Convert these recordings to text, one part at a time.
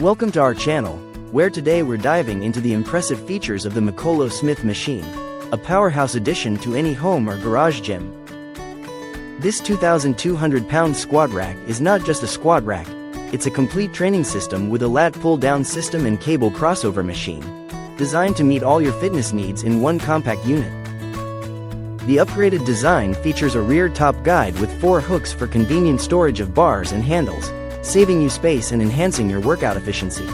Welcome to our channel, where today we're diving into the impressive features of the Mikolo Smith Machine, a powerhouse addition to any home or garage gym. This 2,200-pound squat rack is not just a squat rack, it's a complete training system with a lat pull-down system and cable crossover machine, designed to meet all your fitness needs in one compact unit. The upgraded design features a rear top guide with 4 hooks for convenient storage of bars and handles, saving you space and enhancing your workout efficiency.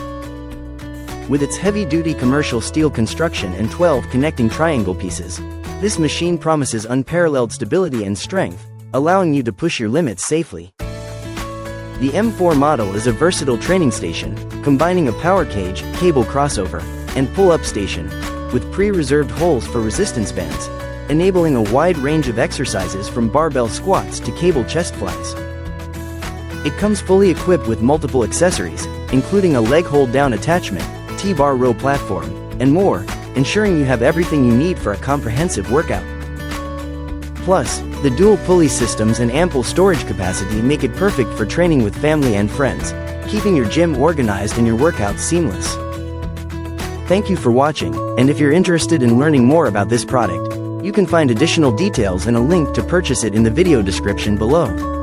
With its heavy-duty commercial steel construction and 12 connecting triangle pieces, this machine promises unparalleled stability and strength, allowing you to push your limits safely. The M4 model is a versatile training station, combining a power cage, cable crossover, and pull-up station, with pre-reserved holes for resistance bands, enabling a wide range of exercises from barbell squats to cable chest flies. It comes fully equipped with multiple accessories, including a leg hold-down attachment, T-bar row platform, and more, ensuring you have everything you need for a comprehensive workout. Plus, the dual pulley systems and ample storage capacity make it perfect for training with family and friends, keeping your gym organized and your workouts seamless. Thank you for watching, and if you're interested in learning more about this product, you can find additional details and a link to purchase it in the video description below.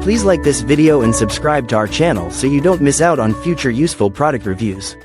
Please like this video and subscribe to our channel so you don't miss out on future useful product reviews.